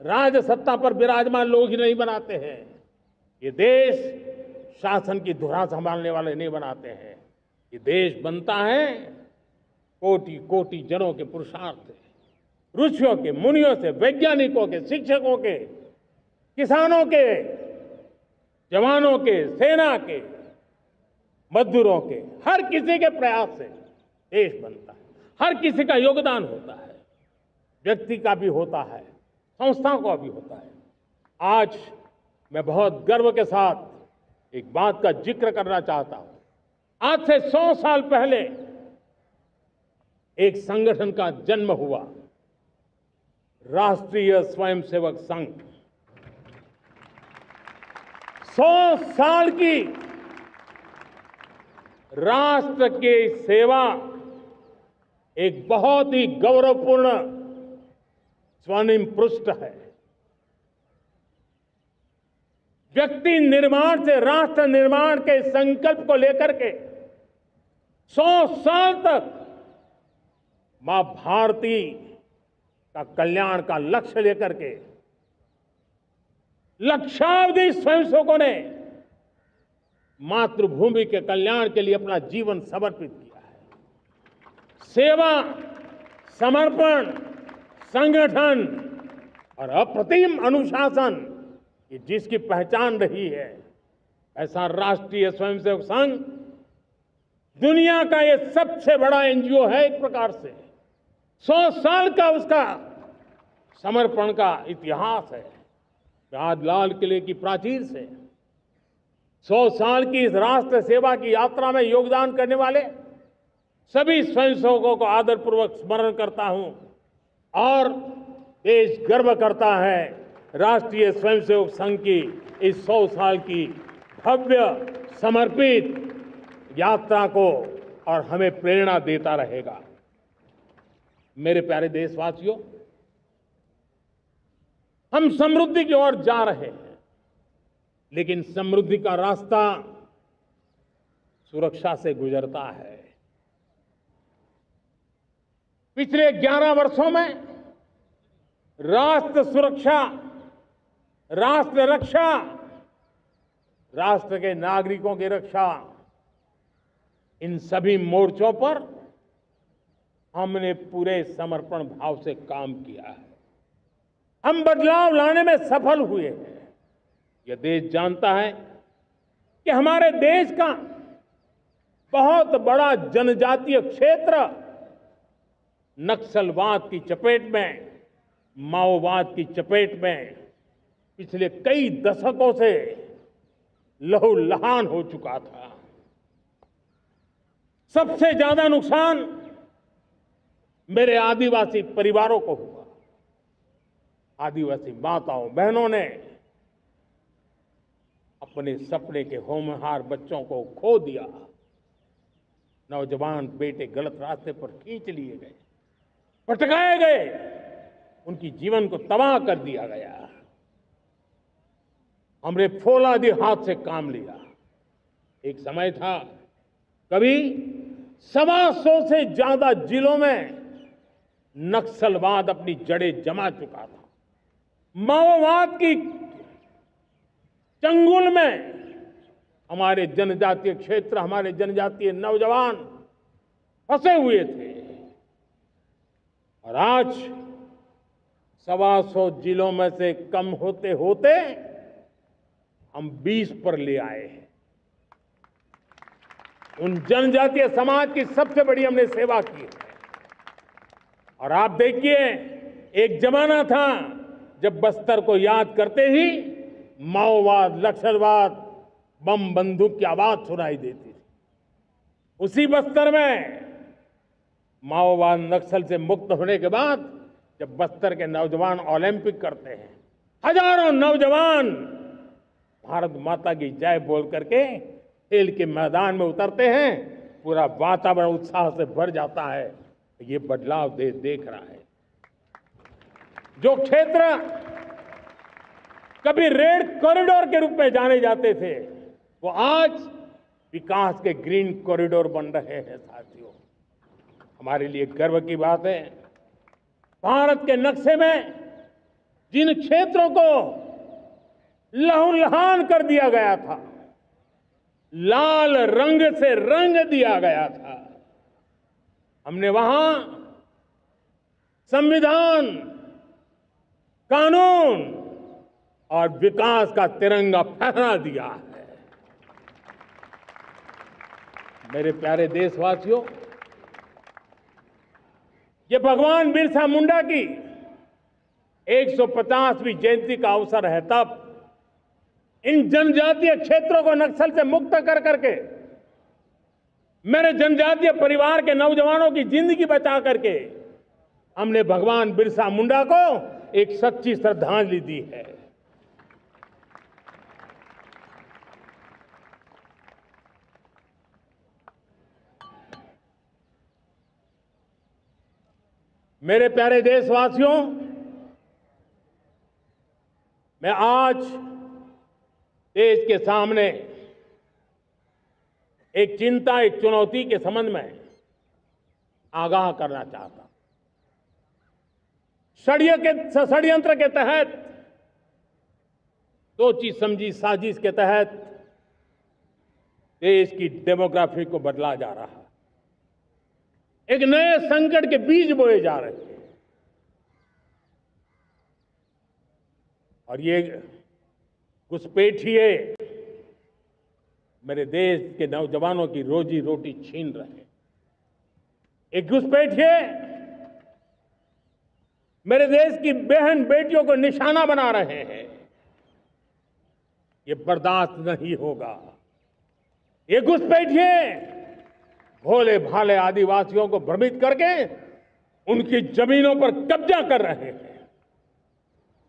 राजसत्ता पर विराजमान लोग ही नहीं बनाते हैं। ये देश शासन की धुरा संभालने वाले नहीं बनाते हैं। ये देश बनता है कोटि कोटि जनों के पुरुषार्थ से, ऋषियों के, मुनियों से, वैज्ञानिकों के, शिक्षकों के, किसानों के, जवानों के, सेना के, मजदूरों के, हर किसी के प्रयास से देश बनता है। हर किसी का योगदान होता है, व्यक्ति का भी होता है, संस्थाओं का भी होता है। आज मैं बहुत गर्व के साथ एक बात का जिक्र करना चाहता हूं। आज से 100 साल पहले एक संगठन का जन्म हुआ, राष्ट्रीय स्वयंसेवक संघ। 100 साल की राष्ट्र की सेवा एक बहुत ही गौरवपूर्ण स्वर्णिम पृष्ठ है। व्यक्ति निर्माण से राष्ट्र निर्माण के संकल्प को लेकर के 100 साल तक मां भारती का कल्याण का लक्ष्य लेकर के लक्षावधि स्वयंसेवकों ने मातृभूमि के कल्याण के लिए अपना जीवन समर्पित किया है। सेवा, समर्पण, संगठन और अप्रतिम अनुशासन, ये जिसकी पहचान रही है, ऐसा राष्ट्रीय स्वयंसेवक संघ दुनिया का ये सबसे बड़ा एनजीओ है। एक प्रकार से 100 साल का उसका समर्पण का इतिहास है। आज लाल किले की प्राचीर से 100 साल की इस राष्ट्र सेवा की यात्रा में योगदान करने वाले सभी स्वयंसेवकों को आदरपूर्वक स्मरण करता हूं और देश गर्व करता है राष्ट्रीय स्वयंसेवक संघ की इस 100 साल की भव्य समर्पित यात्रा को, और हमें प्रेरणा देता रहेगा। मेरे प्यारे देशवासियों, हम समृद्धि की ओर जा रहे हैं, लेकिन समृद्धि का रास्ता सुरक्षा से गुजरता है। पिछले 11 वर्षों में राष्ट्र सुरक्षा, राष्ट्र रक्षा, राष्ट्र के नागरिकों की रक्षा, इन सभी मोर्चों पर हमने पूरे समर्पण भाव से काम किया है। हम बदलाव लाने में सफल हुए हैं। यह देश जानता है कि हमारे देश का बहुत बड़ा जनजातीय क्षेत्र नक्सलवाद की चपेट में, माओवाद की चपेट में पिछले कई दशकों से लहूलुहान हो चुका था। सबसे ज्यादा नुकसान मेरे आदिवासी परिवारों को हुआ। आदिवासी माताओं बहनों ने अपने सपने के होनहार बच्चों को खो दिया। नौजवान बेटे गलत रास्ते पर खींच लिए गए, भटकाए गए, उनकी जीवन को तबाह कर दिया गया। हमने फौलादी हाथ से काम लिया। एक समय था, कभी 125 से ज्यादा जिलों में नक्सलवाद अपनी जड़ें जमा चुका था। माओवाद की चंगुल में हमारे जनजातीय क्षेत्र, हमारे जनजातीय नौजवान फंसे हुए थे, और आज 125 जिलों में से कम होते होते हम 20 पर ले आए हैं। उन जनजातीय समाज की सबसे बड़ी हमने सेवा की है। और आप देखिए, एक जमाना था जब बस्तर को याद करते ही माओवाद, नक्सलवाद, बम बंदूक की आवाज सुनाई देती थी। उसी बस्तर में माओवाद नक्सल से मुक्त होने के बाद जब बस्तर के नौजवान ओलंपिक करते हैं, हजारों नौजवान भारत माता की जय बोल करके खेल के मैदान में उतरते हैं, पूरा वातावरण उत्साह से भर जाता है। ये बदलाव देश देख रहा है। जो क्षेत्र कभी रेड कॉरिडोर के रूप में जाने जाते थे, वो आज विकास के ग्रीन कॉरिडोर बन रहे हैं। साथियों, हमारे लिए गर्व की बात है, भारत के नक्शे में जिन क्षेत्रों को लहूलुहान कर दिया गया था, लाल रंग से रंग दिया गया था, हमने वहां संविधान, कानून और विकास का तिरंगा फहरा दिया है। मेरे प्यारे देशवासियों, ये भगवान बिरसा मुंडा की 150वीं जयंती का अवसर है। तब इन जनजातीय क्षेत्रों को नक्सल से मुक्त कर करके, मेरे जनजातीय परिवार के नौजवानों की जिंदगी बचा करके हमने भगवान बिरसा मुंडा को एक सच्ची श्रद्धांजलि दी है। मेरे प्यारे देशवासियों, मैं आज देश के सामने एक चिंता, एक चुनौती के संबंध में आगाह करना चाहता हूं। षड्यंत्र के तहत, सोची समझी साजिश के तहत देश की डेमोग्राफी को बदला जा रहा है। एक नए संकट के बीज बोए जा रहे हैं और ये घुसपैठिए मेरे देश के नौजवानों की रोजी रोटी छीन रहे हैं। एक घुसपैठिए मेरे देश की बहन बेटियों को निशाना बना रहे हैं। ये बर्दाश्त नहीं होगा। ये घुसपैठिए भोले भाले आदिवासियों को भ्रमित करके उनकी जमीनों पर कब्जा कर रहे हैं।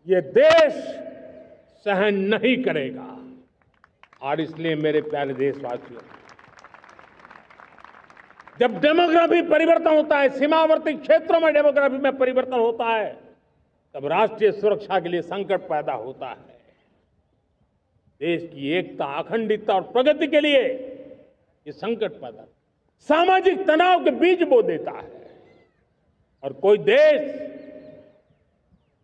ये देश सहन नहीं करेगा। और इसलिए मेरे प्यारे देशवासियों, जब डेमोग्राफी परिवर्तन होता है, सीमावर्ती क्षेत्रों में डेमोग्राफी में परिवर्तन होता है, तब राष्ट्रीय सुरक्षा के लिए संकट पैदा होता है। देश की एकता, अखंडता और प्रगति के लिए ये संकट पैदा, सामाजिक तनाव के बीज बो देता है। और कोई देश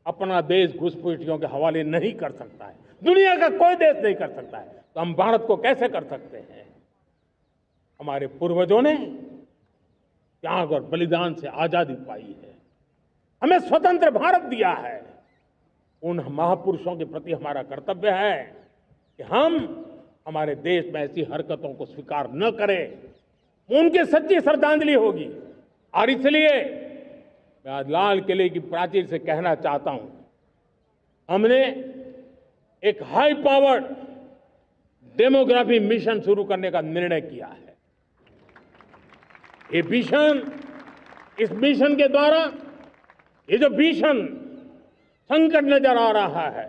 अपना देश घुसपैठियों के हवाले नहीं कर सकता है। दुनिया का कोई देश नहीं कर सकता है, तो हम भारत को कैसे कर सकते हैं? हमारे पूर्वजों ने त्याग और बलिदान से आजादी पाई है, हमें स्वतंत्र भारत दिया है। उन महापुरुषों के प्रति हमारा कर्तव्य है कि हम हमारे देश में ऐसी हरकतों को स्वीकार न करें। उनकी सच्ची श्रद्धांजलि होगी। और इसलिए मैं आज लाल किले की प्राचीर से कहना चाहता हूं, हमने एक हाई पावर्ड डेमोग्राफी मिशन शुरू करने का निर्णय किया है। ये मिशन, इस मिशन के द्वारा ये जो भीषण संकट नजर आ रहा है,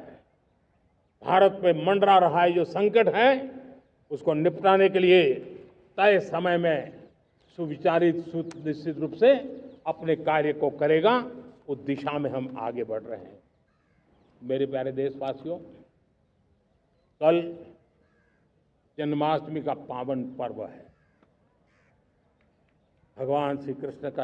भारत पे मंडरा रहा है जो संकट है, उसको निपटाने के लिए तय समय में सुविचारित, सुनिश्चित रूप से अपने कार्य को करेगा। उस दिशा में हम आगे बढ़ रहे हैं। मेरे प्यारे देशवासियों, कल जन्माष्टमी का पावन पर्व है। भगवान श्री कृष्ण का